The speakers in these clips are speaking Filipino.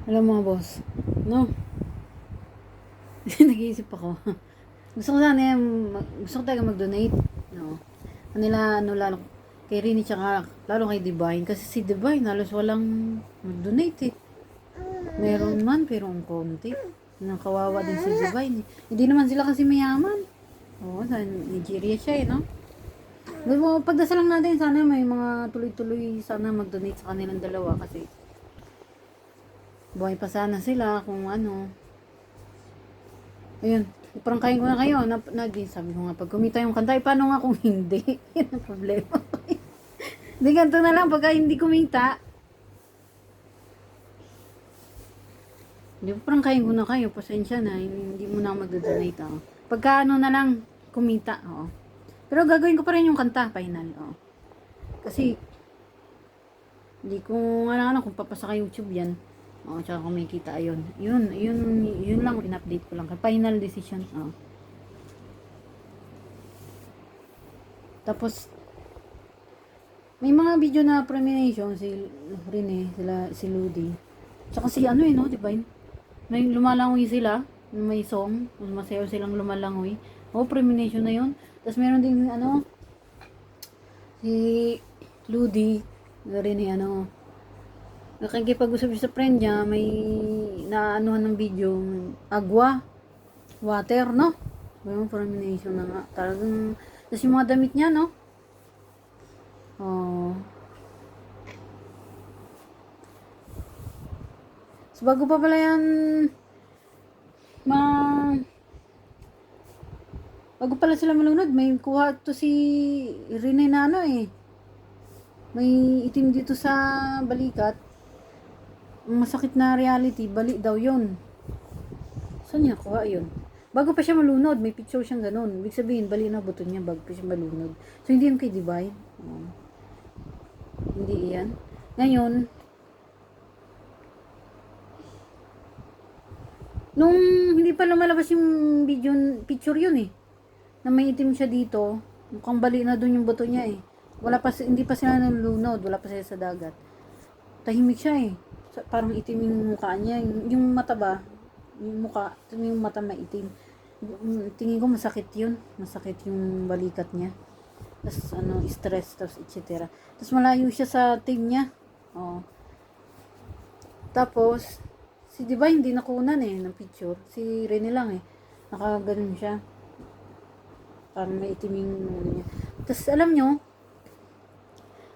Alam mo mga boss, no? Nag-iisip ako. Gusto ko sana gusto ko talaga mag-donate. No? Kanila, lalo kay Rini tsaka lalo kay Divine. Kasi si Divine halos walang mag-donate eh. Meron man, pero ang konti. Nakawawa din si Divine eh. Hindi naman sila kasi mayaman. Oo, sa Nigeria siya eh, no? Pagdasal lang natin, sana may mga tuloy-tuloy sana mag-donate sa kanilang dalawa kasi buhay pa sana sila kung ano. Ayun, parang kain ko na kayo. Sabi ko nga, pag kumita yung kanta, paano nga kung hindi? Yan ang problema. Hindi, ganito na lang, pagka hindi kumita. Hindi, parang kain ko na kayo. Pasensya na, hindi mo na mag-donate. Oh. Pagka ano na lang, kumita. Oh. Pero gagawin ko pa rin yung kanta, final. Oh. Kasi, hindi ko alam kung papasa ka YouTube yan. Oh, tsaka kung may kita, ayun. Yun lang, in-update ko lang. Final decision. Oh. Tapos, may mga video na premiation, si Rene, si Ludi. Tsaka si ano no, diba? May lumalangoy sila, may song, masayaw silang lumalangoy. Oh, premiation na yun. Tapos meron din, si Ludi, Rene, nakikipag-usap siya sa friend niya, may naanuhan ng video, agwa, water, no? Yung termination na nga. Talagang, tapos yung mga damit niya, no? Oh. So, bago pa pala yan, bago pala sila malunod, may kuha to si Rene na may itim dito sa balikat. Masakit na reality, bali daw yun. Saan niya kuha yun? Bago pa siya malunod, may picture siyang ganun. Ibig sabihin, bali na buto niya bago pa siya malunod. So, hindi yung kay Divine. Oh. Hindi iyan. Ngayon, nung hindi pa lumalabas yung video, picture yun eh. Na may itim siya dito. Mukhang bali na dun yung buto niya eh. Hindi pa sila nalunod, wala pa sila sa dagat. Tahimik siya eh. Parang itim yung mukha niya. Yung mata ba? Yung mukha, yung mata maitim. Tingin ko masakit yun. Masakit yung balikat niya. Tapos stress, tapos etc. Tapos malayo siya sa team niya. Oh. Tapos, si Diba hindi nakunan ng picture. Si Rene lang nakaganon siya. Parang maitim yung niya. Tapos alam nyo,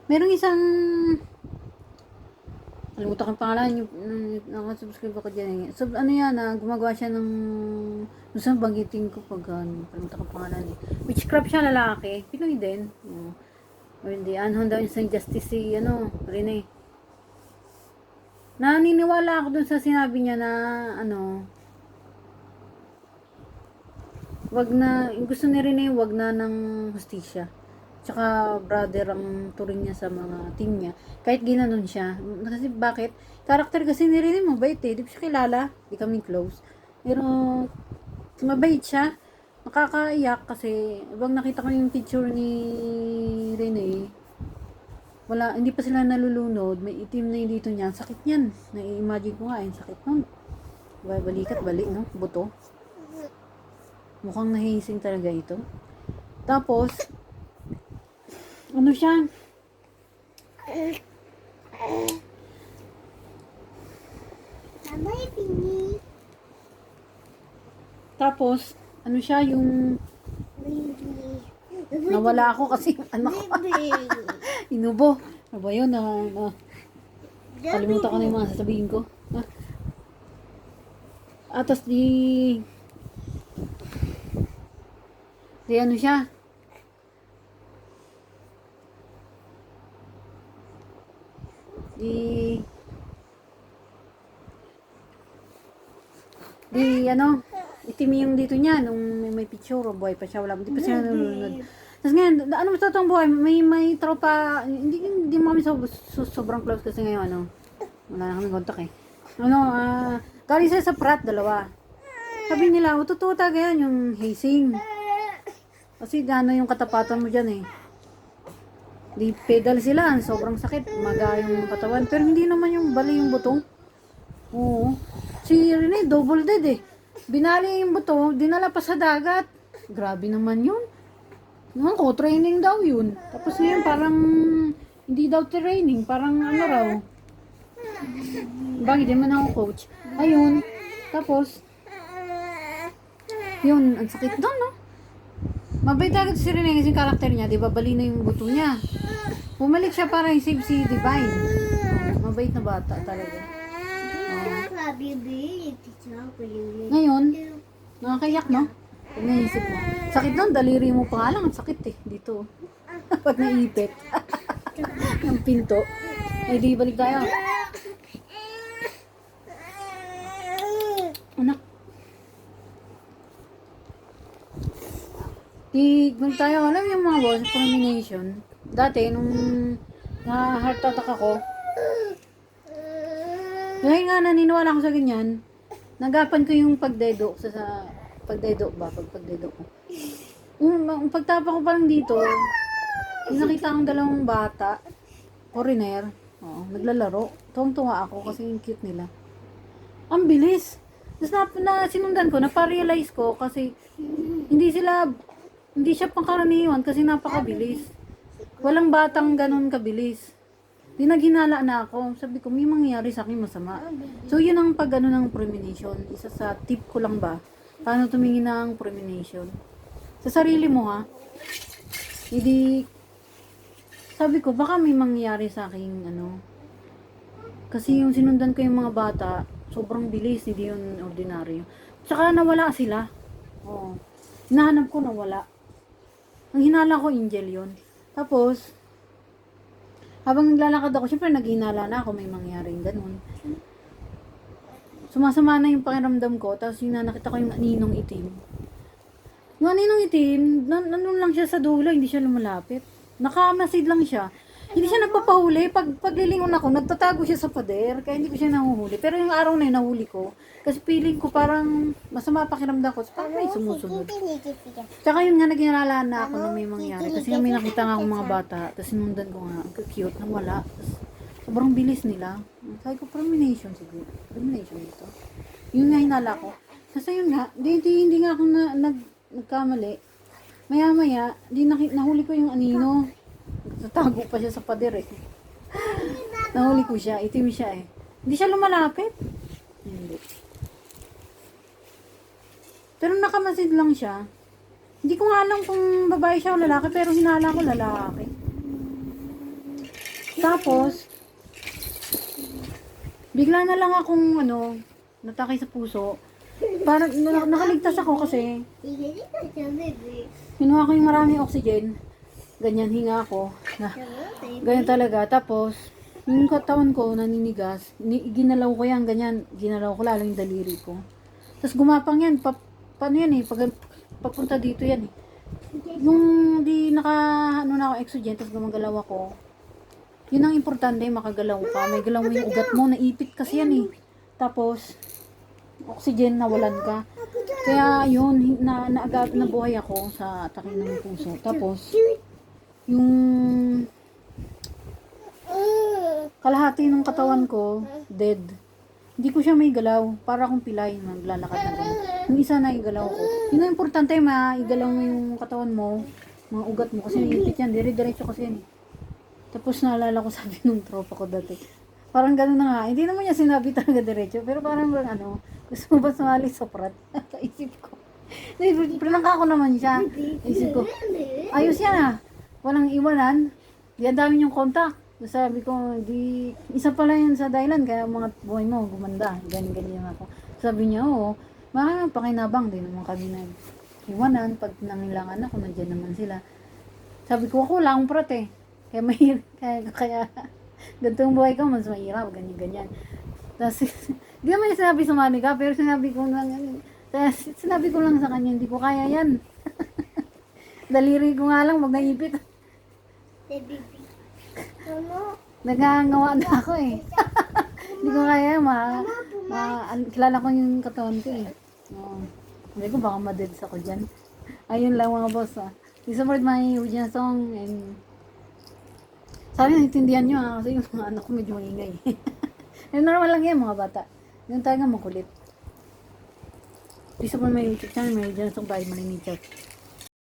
merong isang kalimutan ko yung pangalan, nakasubscribe ako dyan. So, gumagawa siya ng, gusto banggitin ko pag, kalimutan ko yung pangalan Witchcraft siya, lalaki. Pinoy din. O hindi, Honda Instant Justice si, Rene. Naniniwala ako dun sa sinabi niya na, gusto ni Rene, wag na ng hustisya. Tsaka brother ang turing niya sa mga team niya. Kahit ginanon siya. Kasi bakit? Karakter kasi ni Rene mabait eh. Di ko siya kilala. Di kami close. Pero mabait siya. Nakakaiyak kasi bang nakita ko yung picture ni Rene. Hindi pa sila nalulunod. May itim na yung dito niya. Sakit niyan. Nai-imagine ko nga sakit nun. Balikat, no? Buto. Mukhang nahihising talaga ito. Tapos, siya? Tapos, siya yung nawala ako kasi yung anak ko. Inubo. Ano ba yun? Kalimutan ko na yung mga sasabihin ko. Tapos di siya? Itim yung dito niya nung may picture o buhay pa siya, hindi pa siya nalulunod. Tapos ngayon, mo sa itong buhay, may tropa, hindi mo kami sobrang close kasi ngayon, wala na kami kontak eh. Galing sila sa Prat, dalawa. Sabi nila, totoo talaga yan, yung hazing. Kasi yung katapatan mo dyan eh. Di pedal sila, sobrang sakit, maga yung katawan. Pero hindi naman yung bali yung butong. Oo. Si Rene, double dead eh. Binali yung buto, dinala pa sa dagat. Grabe naman yun. Naman ko, training daw yun. Tapos ngayon parang hindi daw training, parang ano raw. Bakit di man ako coach? Ayun. Tapos, yun, ang sakit doon, no? Mabait agad si Rene kasi yung karakter niya, di ba? Bali na yung buto niya. Bumalik siya para i-save si Divine. Oh, mabait na bata talaga. Ngayon, nakakayak, no? Pag naisip mo. Sakit nun, daliri mo pa nga lang. Ang sakit eh, dito. Pag naipit. Ang pinto. Ay, di balik tayo. Anak. Di, balik tayo. Alam yung mga boss, combination. Dati, nung na-heart attack ako, dahil nga naniniwala ko sa ganyan, nagapan ko yung pagdedo sa pagdedo ba? Pagdedo ko. Ang pagtapa ko pa lang dito, yung nakita akong dalawang bata, foreigner, naglalaro. Tuwang-tuwa ako kasi yung cute nila. Ang bilis! Tapos na sinundan ko, naparealize ko kasi hindi siya pangkaraniwan kasi napakabilis. Walang batang ganun kabilis. Di naghinala na ako. Sabi ko, may mangyayari sa akin masama. So, yun ang pag-ano ng premonition. Isa sa tip ko lang ba, paano tumingin ng premonition. Sa sarili mo ha, hindi, sabi ko, baka may mangyayari sa akin, ano. Kasi yung sinundan ko yung mga bata, sobrang bilis, hindi yun ordinaryo. Tsaka nawala sila. Oo. Hinahanap ko, nawala. Ang hinala ko, angel yun. Tapos, habang naglalakad ako, syempre naghinala na ako, may mangyaring ganun. Sumasama na yung pakiramdam ko, tapos yung nakita ko yung aninong itim. Yung aninong itim, nandun lang siya sa dulo, hindi siya lumalapit. Nakamasid lang siya. Hindi siya nagpapahuli. Paglilingon ako, nagtatago siya sa pader, kaya hindi ko siya nahuhuli. Pero yung araw na yun, nahuli ko. Kasi feeling ko parang masama pakiramdam ko, parang may sumusunod. Tsaka yun nga, naghinala na ako na may mangyari. Kasi nga may nakita nga akong mga bata, tapos sinundan ko nga, ang cute, nang wala. Tapos, sobrang bilis nila. Sabi ko, premonition siguro. Premonition dito. Yun nga hinala ko. Kasi yun nga, hindi nga ako nagkamali. Maya-maya, nahuli ko yung anino. Natago pa siya sa pader eh. Nahuli ko siya, itim siya eh. Hindi siya lumalapit. Hindi. Pero nakamasid lang siya. Hindi ko nga alam kung babae siya o lalaki, pero hinala ko lalaki. Tapos, bigla na lang akong natakay sa puso. Parang nakaligtas ako kasi kinuha ko yung maraming oxygen. Ganyan hinga ako. Ganyan talaga. Tapos, yung katawan ko naninigas. Ginalaw ko yan, ganyan. Ginalaw ko lalo yung daliri ko. Tapos gumapang yan. Paano yan eh? Papunta dito yan eh. Yung di na ako oxygen, tapos gumagalaw ako. Yun ang importante, makagalaw ka. May galaw mo yung ugat mo, naipit kasi yan eh. Tapos, oxygen, nawalan ka. Kaya yun, nabuhay ako sa atake ng puso. Tapos, yung kalahati ng katawan ko, dead. Hindi ko siya may galaw. Para akong pilay, maglalakad na gano'n. Yung isa na igalaw ko. Yun ang importante, maigalaw mo yung katawan mo, mga ugat mo. Kasi naipit yan, dire-diretso kasi yan. Tapos naalala ko sabi nung tropa ko dati. Parang gano'n na nga. Hindi naman niya sinabi talaga diretso. Pero parang gusto mo ba sumali sa prat? Kaisip ko. Prinangka ko naman siya. Isip ko, ayos yan ah. Walang iwanan. Di ang dami yung kontak. Sabi ko, isa pala yan sa dahilan. Kaya mga buhay mo, gumanda. Ganyan ako. Sabi niya, oo. Baka pakinabang din naman kami na iwanan. Pag nangilangan ako, nandiyan naman sila. Sabi ko, ako lang prat eh. Kaya mahirap. Kaya ganitong buhay ko, mas mahirap. Ganyan. Tapos, di naman yung sinabi sumali ka. Pero sinabi ko lang sa kanya, hindi ko kaya yan. Daliri ko nga lang, wag naipit. Nagangawa na ako eh. Hindi ko kaya kilala ko yung katawan ko eh. Hindi ko baka madeds ako dyan. Ayun lang mga boss ah. Please support my Eugene song and sana naintindihan nyo kasi yung mga anak ko medyo maingay. Normal lang yan mga bata. Yung tayo nga makulit. Gusto ko may YouTube channel, may dyan itong bahay malinitaw.